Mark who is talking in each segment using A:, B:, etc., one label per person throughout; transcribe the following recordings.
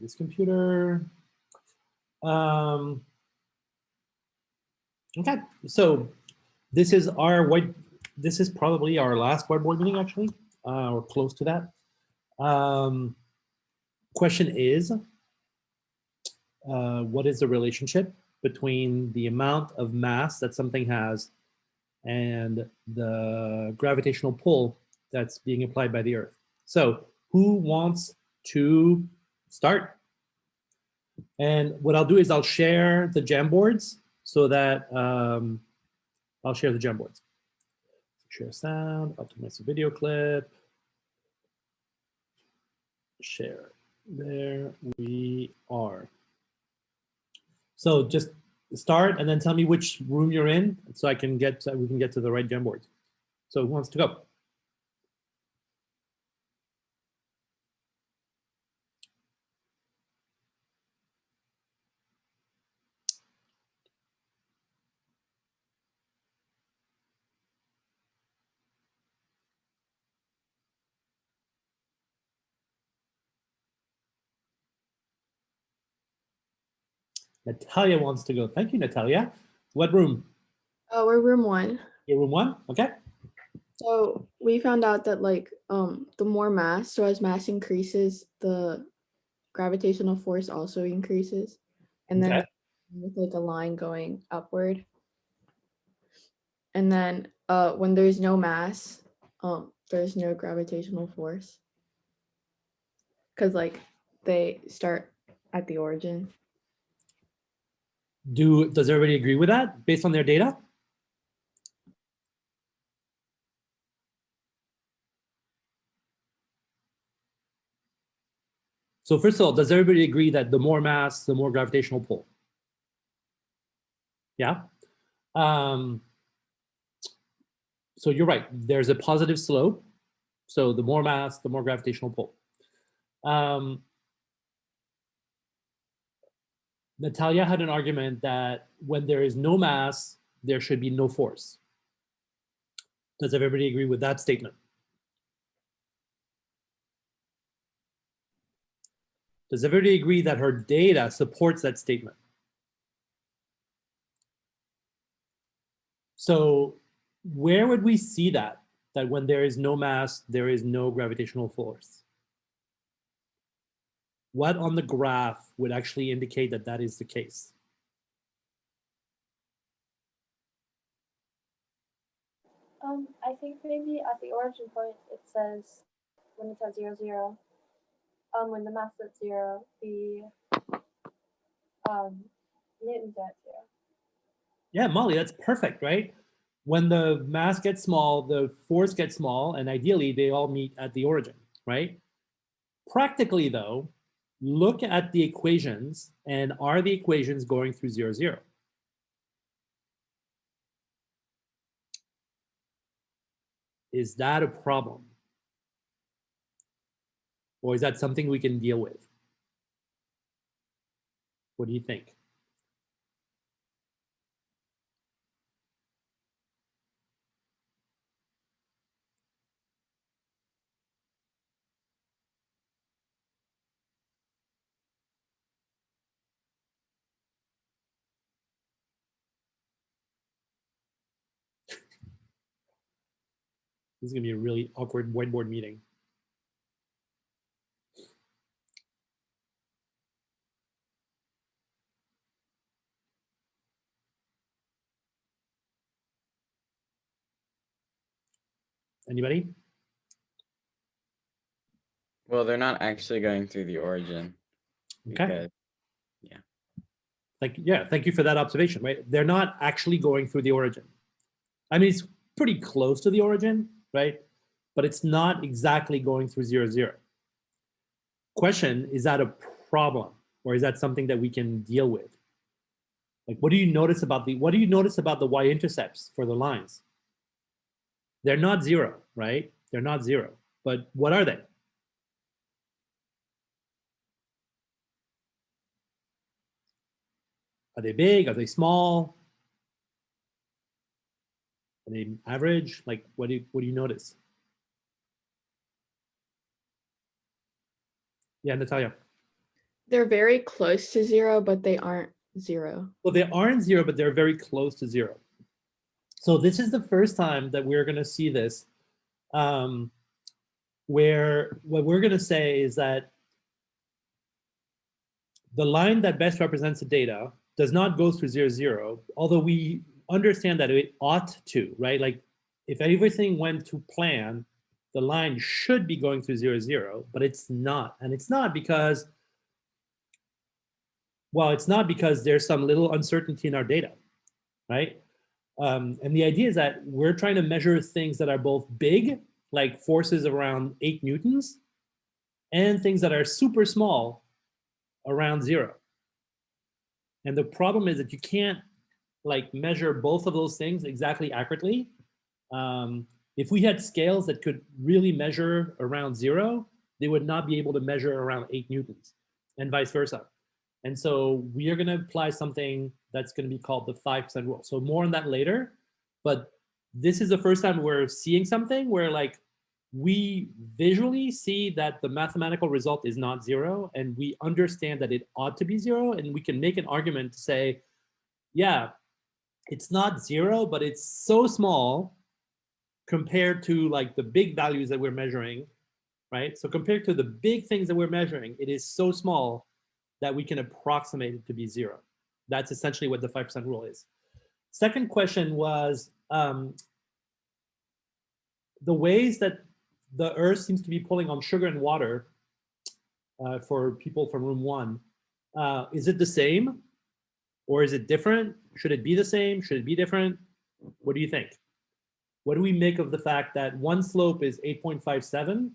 A: this computer. Okay, so this is our this is probably our last whiteboard meeting actually, or close to that. Question is, what is the relationship between the amount of mass that something has and the gravitational pull that's being applied by the Earth? So who wants to start? And what I'll do is I'll share the Jamboards so that I'll share the Jamboards. Share sound, optimize the video clip. Share. There we are. So just start and then tell me which room you're in so we can get to the right Jamboard. So who wants to go? Natalia wants to go. Thank you, Natalia. What room?
B: Oh, we're room 1.
A: Yeah, room 1? Okay.
B: So we found out that like the more mass, so as mass increases, the gravitational force also increases. And then with like a line going upward. And then when there's no mass, there's no gravitational force. Because like they start at the origin.
A: Does everybody agree with that based on their data? So first of all, does everybody agree that the more mass, the more gravitational pull? Yeah. So you're right. There's a positive slope. So the more mass, the more gravitational pull. Natalia had an argument that when there is no mass, there should be no force. Does everybody agree with that statement? Does everybody agree that her data supports that statement? So where would we see that when there is no mass, there is no gravitational force? What on the graph would actually indicate that that is the case?
C: I think maybe at the origin point it says when it's at 0, 0. When the mass is at 0, the Newton's at 0.
A: Yeah, Molly, that's perfect, right? When the mass gets small, the force gets small, and ideally they all meet at the origin, right? Practically though, look at the equations, and are the equations going through 0, 0? Is that a problem? Or is that something we can deal with? What do you think? This is gonna be a really awkward whiteboard meeting. Anybody?
D: Well, they're not actually going through the origin.
A: Okay.
D: Because, yeah.
A: Thank you for that observation, right? They're not actually going through the origin. I mean, it's pretty close to the origin, right? But it's not exactly going through 0, 0. Question, is that a problem? Or is that something that we can deal with? Like, what do you notice about the y-intercepts for the lines? They're not 0, right? They're not 0. But what are they? Are they big? Are they small? Are they average? Like, what do you notice? Yeah, Natalia.
B: They're very close to 0, but they aren't 0.
A: Well, they aren't 0, but they're very close to 0. So this is the first time that we're going to see this, where what we're going to say is that the line that best represents the data does not go through 0, 0, although we understand that it ought to, right? Like if everything went to plan, the line should be going through 0, 0, but it's not. And it's not because, well, it's not because there's some little uncertainty in our data, right? And the idea is that we're trying to measure things that are both big, like forces around 8 newtons, and things that are super small, around 0. And the problem is that you can't like measure both of those things exactly accurately. If we had scales that could really measure around 0, they would not be able to measure around 8 newtons, and vice versa. And so we are going to apply something that's going to be called the 5% rule. So more on that later. But this is the first time we're seeing something where like we visually see that the mathematical result is not 0, and we understand that it ought to be 0, and we can make an argument to say, yeah, it's not 0, but it's so small compared to like the big values that we're measuring, right? So compared to the big things that we're measuring, it is so small that we can approximate it to be 0. That's essentially what the 5% rule is. Second question was the ways that the Earth seems to be pulling on sugar and water for people from room 1. Is it the same or is it different? Should it be the same? Should it be different? What do you think? What do we make of the fact that one slope is 8.57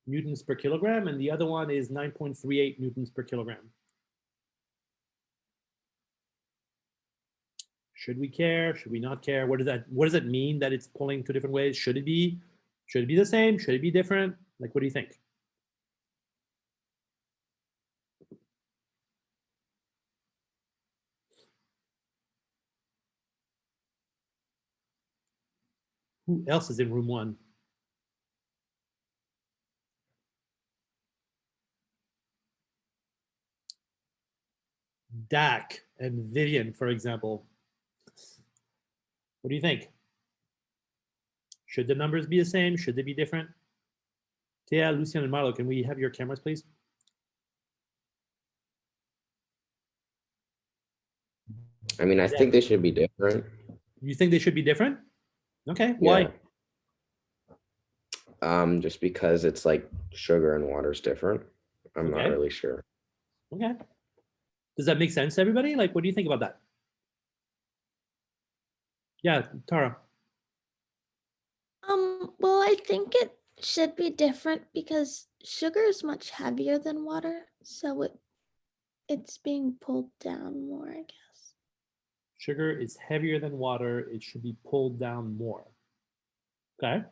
A: newtons per kilogram and the other one is 9.38 newtons per kilogram? Should we care? Should we not care? What does that mean that it's pulling 2 different ways? Should it be the same? Should it be different? Like, what do you think? Who else is in room 1? Dak and Vivian, for example. What do you think? Should the numbers be the same? Should they be different? Thea, Lucien, and Marlo, can we have your cameras, please?
E: I mean, I think they should be different.
A: You think they should be different? Okay, why?
E: Yeah. Just because it's like sugar and water is different. I'm not really sure.
A: Okay. Does that make sense to everybody? Like, what do you think about that? Yeah, Tara.
F: Well, I think it should be different because sugar is much heavier than water, so it's being pulled down more, I guess.
A: Sugar is heavier than water. It should be pulled down more. Okay.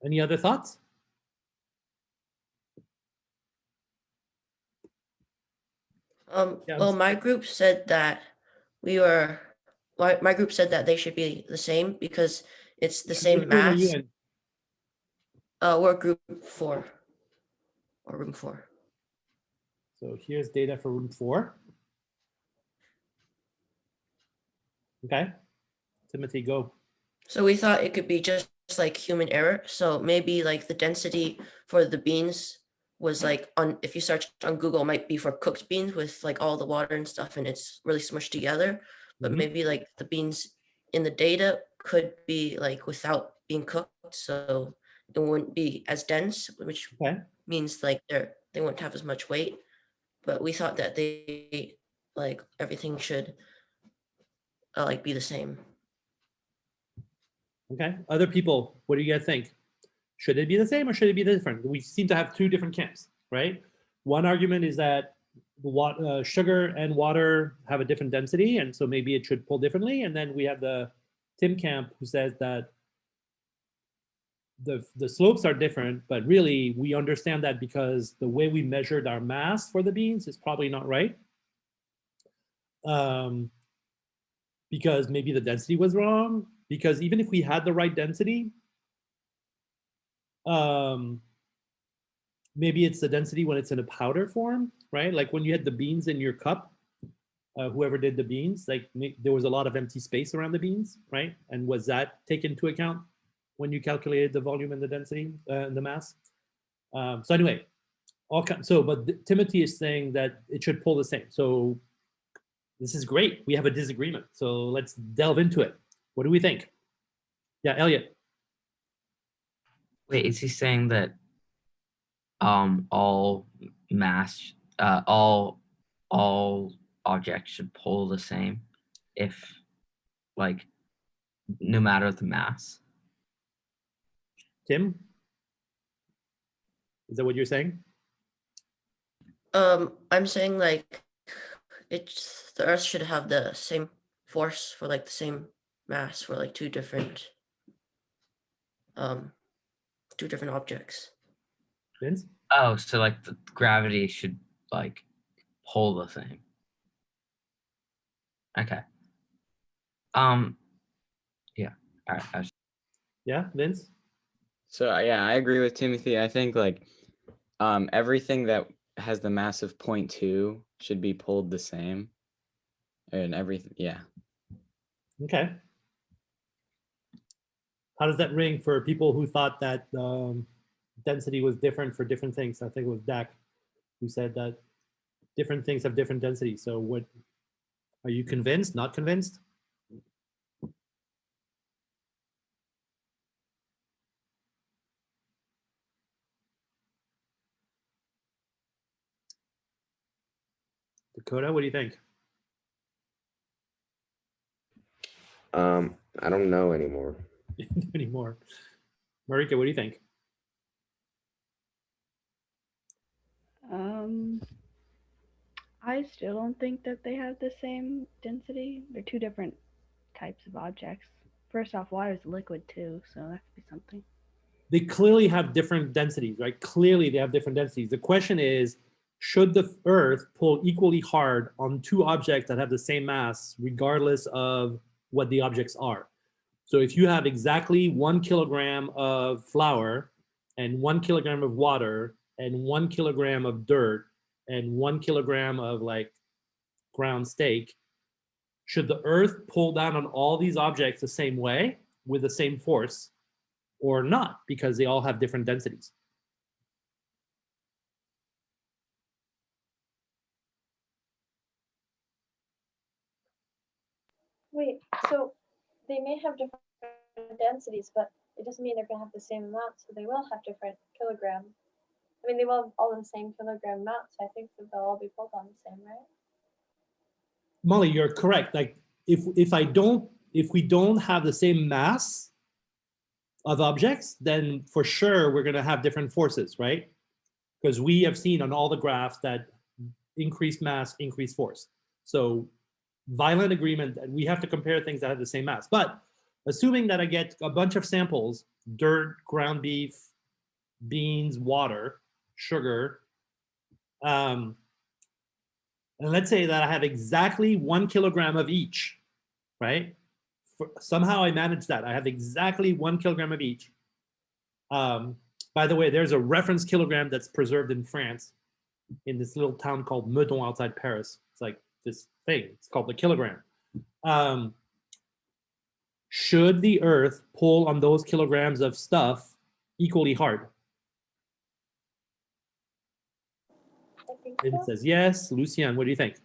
A: Any other thoughts?
G: Well, my group said that my group said that they should be the same because it's the same
A: Which room are you
G: mass.
A: in?
G: We're group 4 or room 4.
A: So here's data for room 4. Okay. Timothy, go.
G: So we thought it could be just like human error. So maybe like the density for the beans was like if you search on Google, might be for cooked beans with like all the water and stuff and it's really smushed together. But maybe like the beans in the data could be like without being cooked. So it wouldn't be as dense, which means like they wouldn't have as much weight. But we thought that they like everything should like be the same.
A: Okay. Other people, what do you guys think? Should it be the same or should it be different? We seem to have 2 different camps, right? One argument is that sugar and water have a different density, and so maybe it should pull differently. And then we have the Tim camp who says that the slopes are different, but really we understand that because the way we measured our mass for the beans is probably not right. Because maybe the density was wrong. Because even if we had the right density, maybe it's the density when it's in a powder form, right? Like when you had the beans in your cup, whoever did the beans, like there was a lot of empty space around the beans, right? And was that taken into account when you calculated the volume and the density and the mass? So anyway, but Timothy is saying that it should pull the same. So this is great. We have a disagreement. So let's delve into it. What do we think? Yeah, Elliot.
H: Wait, is he saying that all mass all objects should pull the same if like no matter the mass?
A: Tim? Is that what you're saying?
G: I'm saying like the Earth should have the same force for like the same mass for like two different objects.
A: Vince?
H: Oh, so like the gravity should like pull the same. Okay. Yeah. All right.
A: Yeah, Vince?
D: So yeah, I agree with Timothy. I think like everything that has the mass of 0.2 should be pulled the same. And everything, yeah.
A: Okay. How does that ring for people who thought that density was different for different things? I think it was Dak who said that different things have different densities. So what, are you convinced, not convinced? Dakota, what do you think?
E: I don't know anymore.
A: Anymore. Marika, what do you think?
I: I still don't think that they have the same density. They're two different types of objects. First off, water is liquid too, so that could be something.
A: They clearly have different densities, right? Clearly they have different densities. The question is, should the Earth pull equally hard on two objects that have the same mass, regardless of what the objects are? So if you have exactly 1 kilogram of flour and 1 kilogram of water and 1 kilogram of dirt and 1 kilogram of like ground steak, should the Earth pull down on all these objects the same way with the same force or not? Because they all have different densities.
C: Wait, so they may have different densities, but it doesn't mean they're going to have the same amount, so they will have different kilogram. I mean, they will have all the same kilogram amount, so I think that they'll all be pulled on the same, right?
A: Molly, you're correct. Like if we don't have the same mass of objects, then for sure we're going to have different forces, right? Because we have seen on all the graphs that increased mass, increased force. So violent agreement that we have to compare things that have the same mass. But assuming that I get a bunch of samples, dirt, ground beef, beans, water, sugar, and let's say that I have exactly 1 kilogram of each, right? Somehow I managed that. I have exactly 1 kilogram of each. By the way, there's a reference kilogram that's preserved in France in this little town called Meudon outside Paris. It's like this thing. It's called the kilogram. Should the Earth pull on those kilograms of stuff equally hard?
C: I think
A: It
C: so.
A: says yes. Lucien, what do you think?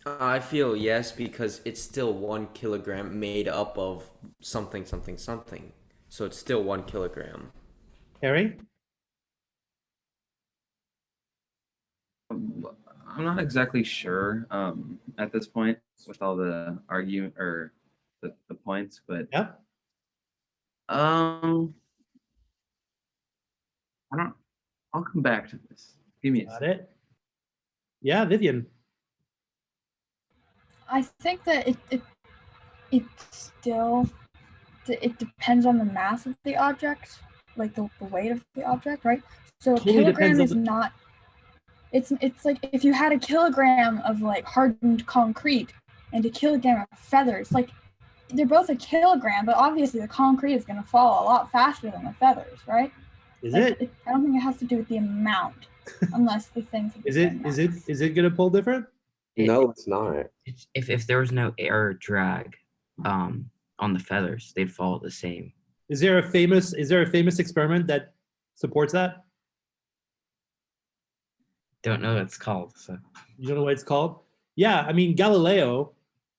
J: I feel yes, because it's still 1 kilogram made up of something, something, something. So it's still 1 kilogram.
A: Harry?
K: I'm not exactly sure at this point with all the argument or the points, but
A: Yeah.
K: I don't. I'll come back to this. Give me a
A: Got
K: second.
A: it. Yeah, Vivian.
L: I think that it still depends on the mass of the object, like the weight of the object, right? So a
A: Totally depends
L: kilogram
A: on
L: is not. It's like if you had a kilogram of like hardened concrete and a kilogram of feathers, like they're both a kilogram, but obviously the concrete is going to fall a lot faster than the feathers, right?
A: Is
L: Like,
A: it?
L: I don't think it has to do with the amount, unless the things. are the
A: Is it?
L: same
A: Is
L: mass.
A: it gonna pull different?
E: No, it's not.
H: It's, if there was no air drag on the feathers, they'd fall the same.
A: Is there a famous experiment that supports that?
H: Don't know what it's called. So
A: You don't know what it's called? Yeah, I mean Galileo,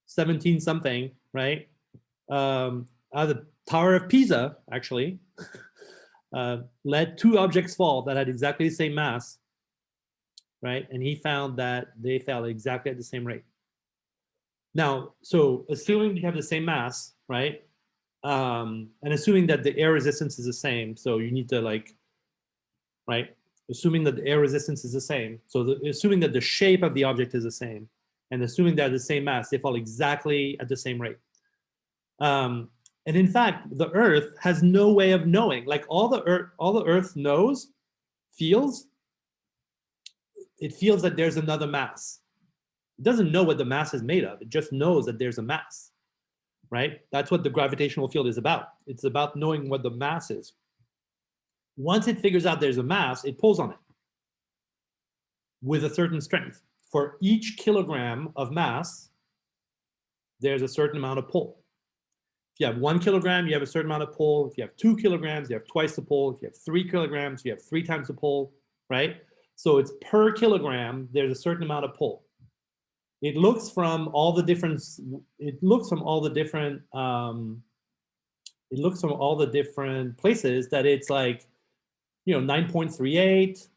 A: 17 something, right? Out of the Tower of Pisa, actually, let two objects fall that had exactly the same mass, right? And he found that they fell exactly at the same rate. Now, so assuming you have the same mass, right? And assuming that the air resistance is the same, so you need to like, right? Assuming that the air resistance is the same, so assuming that the shape of the object is the same, and assuming that the same mass, they fall exactly at the same rate. And in fact, the Earth has no way of knowing. Like all the Earth knows, feels, it feels that there's another mass. It doesn't know what the mass is made of. It just knows that there's a mass, right? That's what the gravitational field is about. It's about knowing what the mass is. Once it figures out there's a mass, it pulls on it with a certain strength. For each kilogram of mass, there's a certain amount of pull. If you have 1 kilogram, you have a certain amount of pull. If you have 2 kilograms, you have twice the pull. If you have 3 kilograms, you have 3 times the pull, right? So it's per kilogram, there's a certain amount of pull. It looks from all the different, places that it's like, 9.38,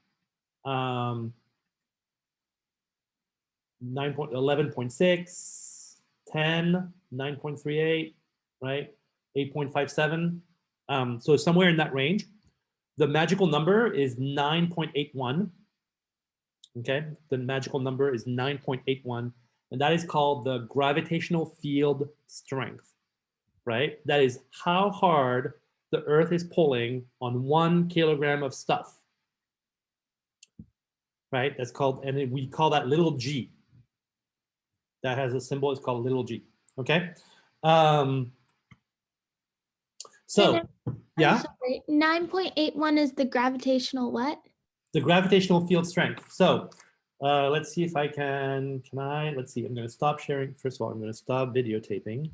A: 11.6, 10, 9.38, right? 8.57. So somewhere in that range. The magical number is 9.81. Okay, the magical number is 9.81, and that is called the gravitational field strength, right? That is how hard the Earth is pulling on 1 kilogram of stuff, right? That's called, and we call that little g. That has a symbol, it's called little g, okay? So, yeah?
F: Sorry, 9.81 is the gravitational what?
A: The gravitational field strength. So let's see if I can let's see, I'm gonna stop sharing. First of all, I'm gonna stop videotaping.